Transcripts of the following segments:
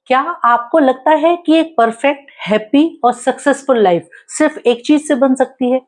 क्या आपको लगता है कि एक परफेक्ट, हैप्पी और सक्सेसफुल लाइफ सिर्फ एक चीज से बन सकती है?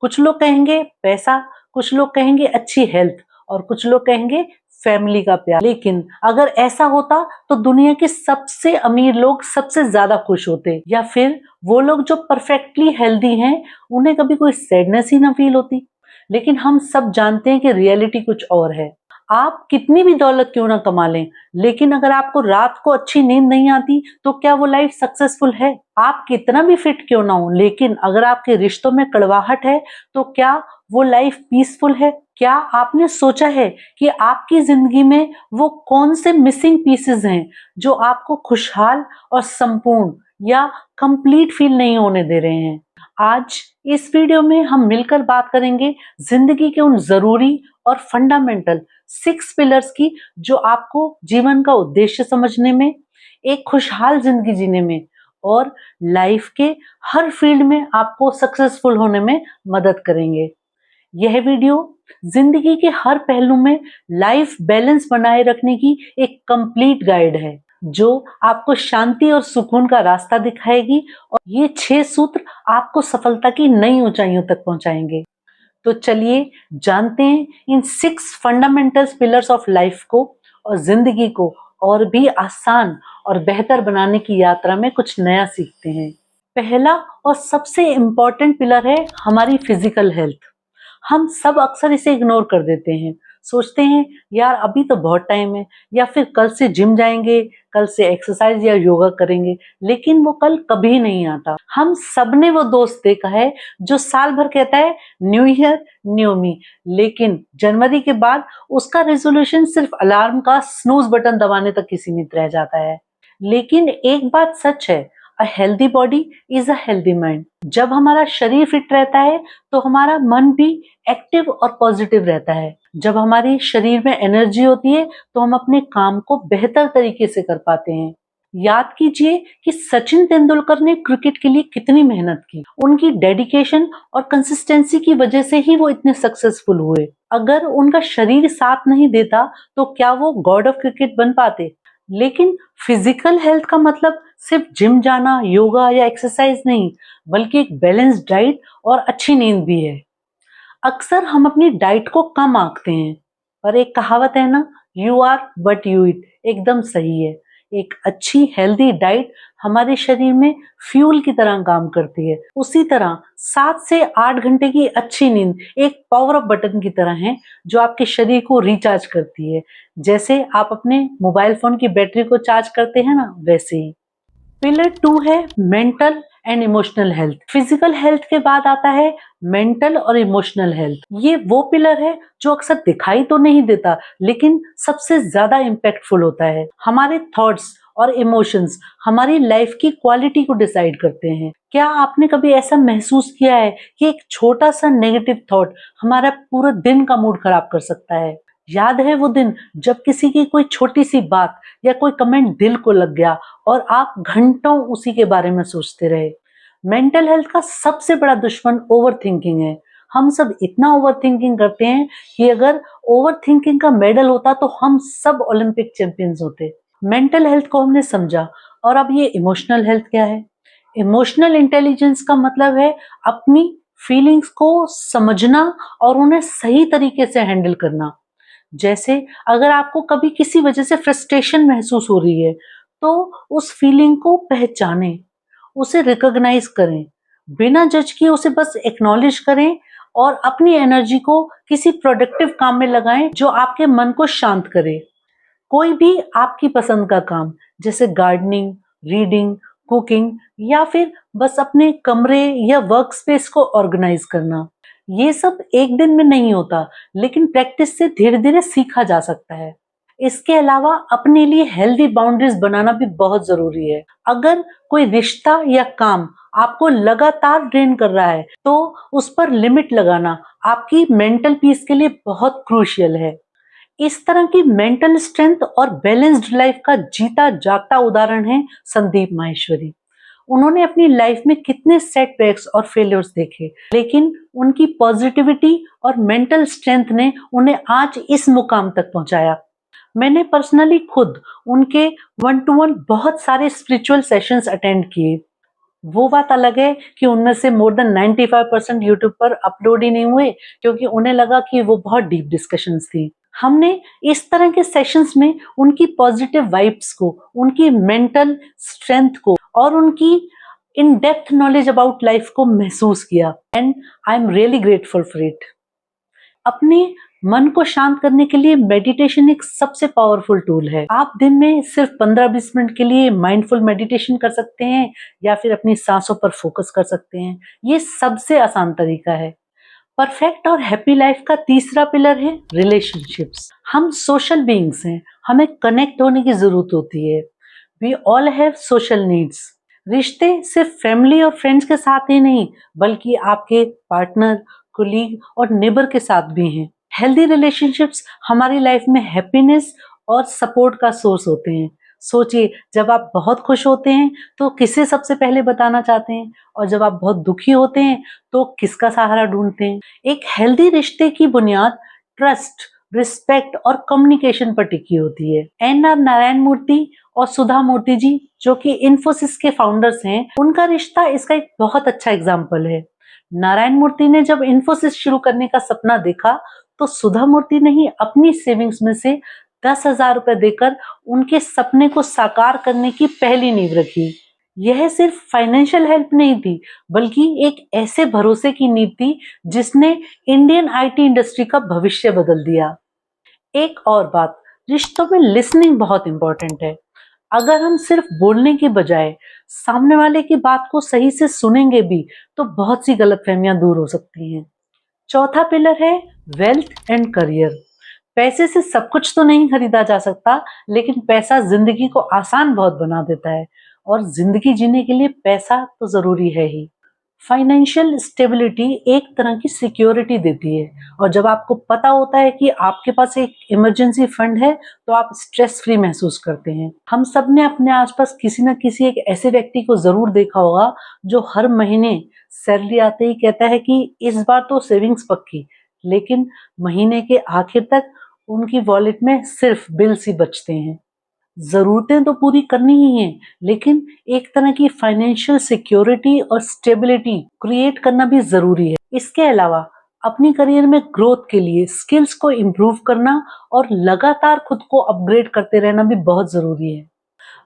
कुछ लोग कहेंगे पैसा, कुछ लोग कहेंगे अच्छी हेल्थ और कुछ लोग कहेंगे फैमिली का प्यार। लेकिन अगर ऐसा होता तो दुनिया के सबसे अमीर लोग सबसे ज्यादा खुश होते, या फिर वो लोग जो परफेक्टली हेल्दी हैं उन्हें कभी कोई सैडनेस ही ना फील होती। लेकिन हम सब जानते हैं कि रियलिटी कुछ और है। आप कितनी भी दौलत क्यों ना कमा लें, लेकिन अगर आपको रात को अच्छी नींद नहीं आती तो क्या वो लाइफ सक्सेसफुल है? आप कितना भी फिट क्यों ना हो, लेकिन अगर आपके रिश्तों में कड़वाहट है तो क्या वो लाइफ पीसफुल है? क्या आपने सोचा है कि आपकी जिंदगी में वो कौन से मिसिंग पीसेस हैं जो आपको खुशहाल और संपूर्ण या कंप्लीट फील नहीं होने दे रहे हैं? आज इस वीडियो में हम मिलकर बात करेंगे जिंदगी के उन जरूरी और फंडामेंटल 6 पिलर्स की जो आपको जीवन का उद्देश्य समझने में, एक खुशहाल जिंदगी जीने में और लाइफ के हर फील्ड में आपको सक्सेसफुल होने में मदद करेंगे। यह वीडियो जिंदगी के हर पहलू में लाइफ बैलेंस बनाए रखने की एक कंप्लीट गाइड है जो आपको शांति और सुकून का रास्ता दिखाएगी, और ये 6 सूत्र आपको सफलता की नई ऊंचाइयों तक पहुंचाएंगे। तो चलिए जानते हैं इन 6 फंडामेंटल पिलर्स ऑफ लाइफ को, और जिंदगी को और भी आसान और बेहतर बनाने की यात्रा में कुछ नया सीखते हैं। पहला और सबसे इम्पोर्टेंट पिलर है हमारी फिजिकल हेल्थ। हम सब अक्सर इसे इग्नोर कर देते हैं, सोचते हैं यार अभी तो बहुत टाइम है, या फिर कल से जिम जाएंगे, कल से एक्सरसाइज या योगा करेंगे, लेकिन वो कल कभी नहीं आता। हम सबने वो दोस्त देखा है जो साल भर कहता है न्यू ईयर न्यू मी, लेकिन जनवरी के बाद उसका रेजोल्यूशन सिर्फ अलार्म का स्नूज बटन दबाने तक ही सीमित रह जाता है। लेकिन एक बात सच है, a healthy body is a healthy mind. जब हमारा शरीर फिट रहता है तो हमारा मन भी एक्टिव और पॉजिटिव रहता है। जब हमारी शरीर में एनर्जी होती है तो हम अपने काम को बेहतर तरीके से कर पाते हैं। याद कीजिए कि सचिन तेंदुलकर ने क्रिकेट के लिए कितनी मेहनत की। उनकी डेडिकेशन और कंसिस्टेंसी की वजह से ही वो इतने सक्सेसफुल हुए। अगर उनका शरीर साथ नहीं देता तो क्या वो गॉड ऑफ क्रिकेट बन पाते? लेकिन फिजिकल हेल्थ का मतलब सिर्फ जिम जाना, योगा या एक्सरसाइज नहीं, बल्कि एक बैलेंस्ड डाइट और अच्छी नींद भी है। अक्सर हम अपनी डाइट को कम आंकते हैं, पर एक कहावत है ना, you are what you eat, एकदम सही है। एक अच्छी हेल्दी डाइट हमारे शरीर में फ्यूल की तरह काम करती है। उसी तरह 7 से 8 घंटे की अच्छी नींद एक पावर ऑफ बटन की तरह है जो आपके शरीर को रिचार्ज करती है, जैसे आप अपने मोबाइल फोन की बैटरी को चार्ज करते हैं ना, वैसे ही। पिलर 2 है mental and emotional health. Physical health के बाद आता है मेंटल और इमोशनल हेल्थ। ये वो पिलर है जो अक्सर दिखाई तो नहीं देता, लेकिन सबसे ज्यादा इम्पैक्टफुल होता है। हमारे थॉट्स और इमोशंस हमारी लाइफ की क्वालिटी को डिसाइड करते हैं। क्या आपने कभी ऐसा महसूस किया है कि एक छोटा सा नेगेटिव थॉट हमारा पूरा दिन का मूड खराब कर सकता है? याद है वो दिन जब किसी की कोई छोटी सी बात या कोई कमेंट दिल को लग गया और आप घंटों उसी के बारे में सोचते रहे? मेंटल हेल्थ का सबसे बड़ा दुश्मन ओवर थिंकिंग है। हम सब इतना ओवर थिंकिंग करते हैं कि अगर ओवर थिंकिंग का मेडल होता तो हम सब ओलंपिक चैंपियंस होते। मेंटल हेल्थ को हमने समझा, और अब ये इमोशनल हेल्थ क्या है? इमोशनल इंटेलिजेंस का मतलब है अपनी फीलिंग्स को समझना और उन्हें सही तरीके से हैंडल करना। जैसे अगर आपको कभी किसी वजह से फ्रस्ट्रेशन महसूस हो रही है तो उस फीलिंग को पहचानें, उसे रिकॉग्नाइज करें, बिना जज किए उसे बस एक्नॉलेज करें और अपनी एनर्जी को किसी प्रोडक्टिव काम में लगाएं जो आपके मन को शांत करे। कोई भी आपकी पसंद का काम, जैसे गार्डनिंग, रीडिंग, कुकिंग, या फिर बस अपने कमरे या वर्क स्पेस को ऑर्गेनाइज करना, ये सब एक दिन में नहीं होता, लेकिन प्रैक्टिस से धीरे धीरे सीखा जा सकता है। इसके अलावा अपने लिए हेल्दी बाउंड्रीज बनाना भी बहुत जरूरी है। अगर कोई रिश्ता या काम आपको लगातार ड्रेन कर रहा है तो उस पर लिमिट लगाना आपकी मेंटल पीस के लिए बहुत क्रूशियल है। इस तरह की मेंटल स्ट्रेंथ और बैलेंस्ड लाइफ का जीता जागता उदाहरण है संदीप माहेश्वरी। उन्होंने अपनी लाइफ में कितने सेटबैक्स और फेलियर्स देखे, लेकिन उनकी पॉजिटिविटी और मेंटल स्ट्रेंथ ने उन्हें आज इस मुकाम तक पहुंचाया। मैंने पर्सनली खुद उनके वन टू वन बहुत सारे स्पिरिचुअल सेशंस अटेंड किए। वो बात अलग है कि उनमें से मोर देन 95% यूट्यूब पर अपलोड ही नहीं हुए, क्योंकि उन्हें लगा कि वो बहुत डीप डिस्कशंस थी। हमने इस तरह के सेशंस में उनकी पॉजिटिव वाइब्स को, उनकी मेंटल स्ट्रेंथ को और उनकी in depth knowledge about life को महसूस किया, and I am really grateful for it. अपने मन को शांत करने के लिए मेडिटेशन एक सबसे पावरफुल टूल है। आप दिन में सिर्फ 15-20 मिनट के लिए माइंडफुल मेडिटेशन कर सकते हैं या फिर अपनी सांसों पर फोकस कर सकते हैं। ये सबसे आसान तरीका है। परफेक्ट और हैप्पी लाइफ का तीसरा पिलर है रिलेशनशिप्स। हम सोशल बीइंग्स हैं, हमें कनेक्ट होने की जरूरत होती है। We all have social needs. रिश्ते सिर्फ फैमिली और फ्रेंड्स के साथ ही नहीं, बल्कि आपके पार्टनर, कोलीग और नेबर के साथ भी हैं। हेल्दी रिलेशनशिप्स हमारी लाइफ में हैप्पीनेस और सपोर्ट का सोर्स होते हैं। सोचिए, जब आप बहुत खुश होते हैं तो किसे सबसे पहले बताना चाहते हैं, और जब आप बहुत दुखी होते हैं तो किसका सहारा ढूंढते हैं। एक हेल्दी रिश्ते की बुनियाद ट्रस्ट, रिस्पेक्ट और कम्युनिकेशन पर टिकी होती है। एन.आर. नारायण मूर्ति और सुधा मूर्ति जी, जो कि इन्फोसिस के फाउंडर्स हैं, उनका रिश्ता इसका एक बहुत अच्छा एग्जाम्पल है। नारायण मूर्ति ने जब इन्फोसिस शुरू करने का सपना देखा तो सुधा मूर्ति ने ही अपनी सेविंग्स में से 10,000 रुपए देकर उनके सपने को साकार करने की पहली नींव रखी। यह सिर्फ फाइनेंशियल हेल्प नहीं थी, बल्कि एक ऐसे भरोसे की नींव थी जिसने इंडियन आईटी इंडस्ट्री का भविष्य बदल दिया। एक और बात, रिश्तों में लिसनिंग बहुत इंपॉर्टेंट है। अगर हम सिर्फ बोलने की बजाय सामने वाले की बात को सही से सुनेंगे भी, तो बहुत सी गलतफहमियां दूर हो सकती हैं। चौथा पिलर है वेल्थ एंड करियर। पैसे से सब कुछ तो नहीं खरीदा जा सकता, लेकिन पैसा जिंदगी को आसान बहुत बना देता है, और जिंदगी जीने के लिए पैसा तो जरूरी है ही। फाइनेंशियल स्टेबिलिटी एक तरह की सिक्योरिटी देती है, और जब आपको पता होता है कि आपके पास एक इमरजेंसी फंड है तो आप स्ट्रेस फ्री महसूस करते हैं। हम सब ने अपने आसपास किसी न किसी एक ऐसे व्यक्ति को जरूर देखा होगा जो हर महीने सैलरी आते ही कहता है कि इस बार तो सेविंग्स पक्की, लेकिन महीने के आखिर तक उनकी वॉलेट में सिर्फ बिल्स ही बचते हैं। जरूरतें तो पूरी करनी ही है, लेकिन एक तरह की फाइनेंशियल सिक्योरिटी और स्टेबिलिटी क्रिएट करना भी जरूरी है। इसके अलावा अपनी करियर में ग्रोथ के लिए स्किल्स को इम्प्रूव करना और लगातार खुद को अपग्रेड करते रहना भी बहुत जरूरी है।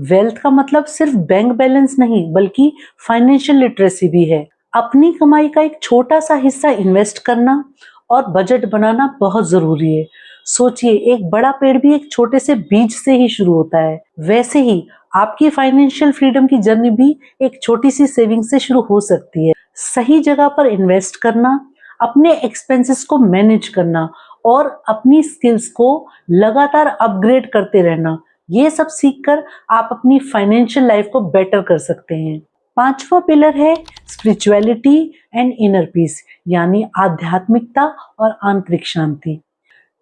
वेल्थ का मतलब सिर्फ बैंक बैलेंस नहीं, बल्कि फाइनेंशियल लिटरेसी भी है। अपनी कमाई का एक छोटा सा हिस्सा इन्वेस्ट करना और बजट बनाना बहुत जरूरी है। सोचिए, एक बड़ा पेड़ भी एक छोटे से बीज से ही शुरू होता है। वैसे ही आपकी फाइनेंशियल फ्रीडम की जर्नी भी एक छोटी सी सेविंग से शुरू हो सकती है। सही जगह पर इन्वेस्ट करना, अपने एक्सपेंसेस को मैनेज करना और अपनी स्किल्स को लगातार अपग्रेड करते रहना, ये सब सीखकर आप अपनी फाइनेंशियल लाइफ को बेटर कर सकते हैं। पांचवा पिलर है स्पिरिचुअलिटी एंड इनर पीस, यानी आध्यात्मिकता और आंतरिक शांति।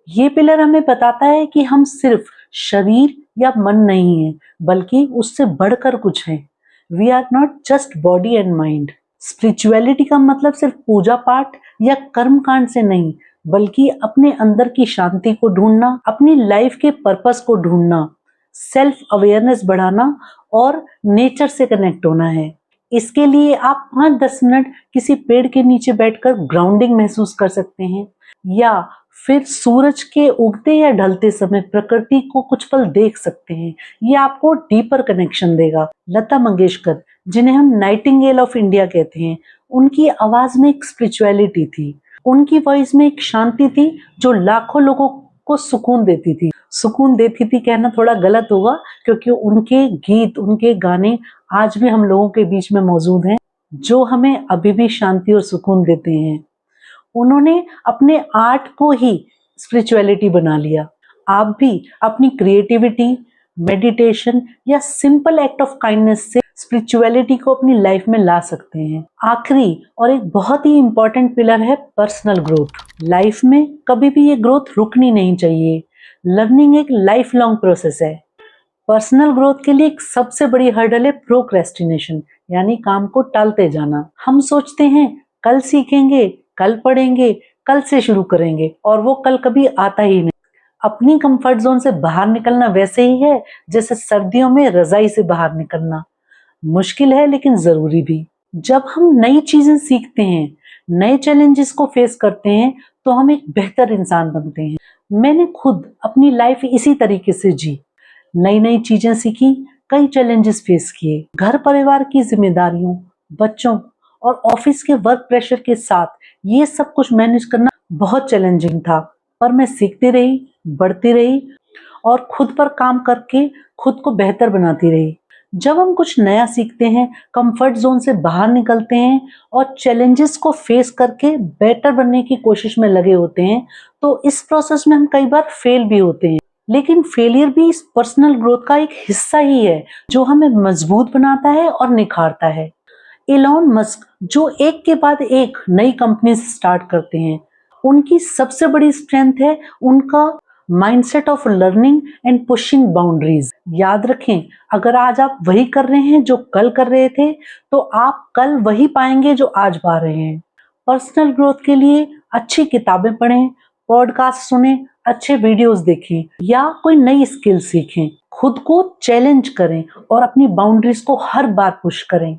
ये पिलर हमें बताता है कि हम सिर्फ शरीर या मन नहीं है, बल्कि उससे बढ़कर कुछ है। We are not just body and mind. Spirituality का मतलब सिर्फ पूजा पाठ या कर्म कांड से नहीं, बल्कि अपने अंदर की शांति को ढूंढना, अपनी लाइफ के पर्पस को ढूंढना, सेल्फ अवेयरनेस बढ़ाना और नेचर से कनेक्ट होना है। इसके लिए आप 5-10 मिनट किसी पेड़ के नीचे बैठकर ग्राउंडिंग महसूस कर सकते हैं, या फिर सूरज के उगते या ढलते समय प्रकृति को कुछ पल देख सकते हैं। ये आपको डीपर कनेक्शन देगा। लता मंगेशकर, जिन्हें हम नाइटिंगेल ऑफ इंडिया कहते हैं, उनकी आवाज में एक स्पिरिचुअलिटी थी। उनकी वॉइस में एक शांति थी जो लाखों लोगों को सुकून देती थी। सुकून देती थी कहना थोड़ा गलत होगा, क्योंकि उनके गीत, उनके गाने आज भी हम लोगों के बीच में मौजूद हैं, जो हमें अभी भी शांति और सुकून देते हैं। उन्होंने अपने आर्ट को ही स्पिरिचुअलिटी बना लिया। आप भी अपनी क्रिएटिविटी, मेडिटेशन या सिंपल एक्ट ऑफ काइंडनेस से स्पिरिचुअलिटी को अपनी लाइफ में ला सकते हैं। आखिरी और एक बहुत ही इंपॉर्टेंट पिलर है पर्सनल ग्रोथ। लाइफ में कभी भी ये ग्रोथ रुकनी नहीं चाहिए। लर्निंग एक लाइफ लॉन्ग प्रोसेस है। पर्सनल ग्रोथ के लिए एक सबसे बड़ी हर्डल है प्रोक्रेस्टिनेशन, यानी काम को टालते जाना। हम सोचते हैं कल सीखेंगे, कल पढ़ेंगे, कल से शुरू करेंगे, और वो कल कभी आता ही नहीं। अपनी कंफर्ट जोन से बाहर निकलना वैसे ही है जैसे सर्दियों में रजाई से बाहर निकलना। मुश्किल है लेकिन जरूरी भी। जब हम नई चीजें सीखते हैं, नए चैलेंजेस को फेस करते हैं, तो हम एक बेहतर इंसान बनते हैं। मैंने खुद अपनी लाइफ इसी तरीके से जी। नई नई चीजें सीखी, कई चैलेंजेस फेस किए। घर परिवार की जिम्मेदारियों, बच्चों और ऑफिस के वर्क प्रेशर के साथ ये सब कुछ मैनेज करना बहुत चैलेंजिंग था। पर मैं सीखती रही, बढ़ती रही और खुद पर काम करके खुद को बेहतर बनाती रही। जब हम कुछ नया सीखते हैं, कंफर्ट जोन से बाहर निकलते हैं और चैलेंजेस को फेस करके बेटर बनने की कोशिश में लगे होते हैं, तो इस प्रोसेस में हम कई बार फेल भी होते हैं। लेकिन फेलियर भी इस पर्सनल ग्रोथ का एक हिस्सा ही है जो हमें मजबूत बनाता है और निखारता है। इलॉन मस्क जो एक के बाद एक नई कंपनी स्टार्ट करते हैं, उनकी सबसे बड़ी स्ट्रेंथ है उनका mindset of learning and pushing boundaries. याद रखें, अगर आज आप वही कर रहे हैं जो कल कर रहे थे, तो आप कल वही पाएंगे जो आज पा रहे हैं। पर्सनल ग्रोथ के लिए अच्छी किताबें पढ़ें, पॉडकास्ट सुनें, अच्छे वीडियोस देखें या कोई नई स्किल सीखें। खुद को चैलेंज करें और अपनी बाउंड्रीज को हर बार पुश करें।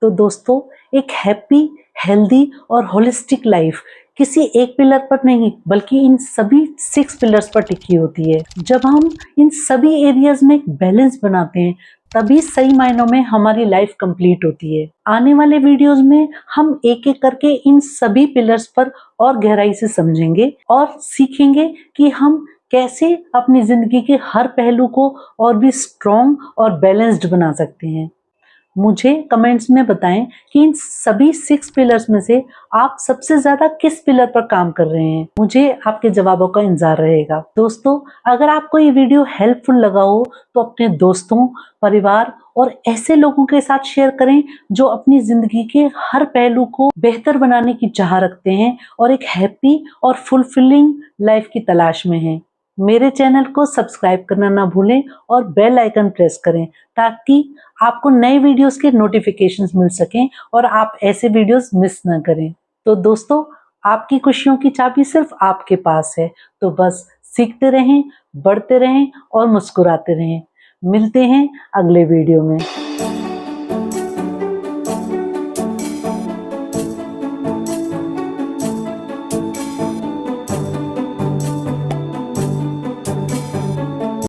तो दोस्तों, एक हैप्पी, हेल्दी और होलिस्टिक लाइफ किसी एक पिलर पर नहीं बल्कि इन सभी 6 पिलर्स पर टिकी होती है। जब हम इन सभी एरियाज में एक बैलेंस बनाते हैं, तभी सही मायनों में हमारी लाइफ कंप्लीट होती है। आने वाले वीडियोस में हम एक एक करके इन सभी पिलर्स पर और गहराई से समझेंगे और सीखेंगे कि हम कैसे अपनी जिंदगी के हर पहलू को और भी स्ट्रॉन्ग और बैलेंस्ड बना सकते हैं। मुझे कमेंट्स में बताएं कि इन सभी 6 पिलर्स में से आप सबसे ज्यादा किस पिलर पर काम कर रहे हैं। मुझे आपके जवाबों का इंतजार रहेगा। दोस्तों, अगर आपको ये वीडियो हेल्पफुल लगा हो तो अपने दोस्तों, परिवार और ऐसे लोगों के साथ शेयर करें जो अपनी जिंदगी के हर पहलू को बेहतर बनाने की चाह रखते हैं और एक हैप्पी और फुलफिलिंग लाइफ की तलाश में हैं। मेरे चैनल को सब्सक्राइब करना ना भूलें और बेल आइकन प्रेस करें ताकि आपको नए वीडियोस के नोटिफिकेशंस मिल सकें और आप ऐसे वीडियोस मिस ना करें। तो दोस्तों, आपकी खुशियों की चाबी सिर्फ आपके पास है। तो बस सीखते रहें, बढ़ते रहें और मुस्कुराते रहें। मिलते हैं अगले वीडियो में।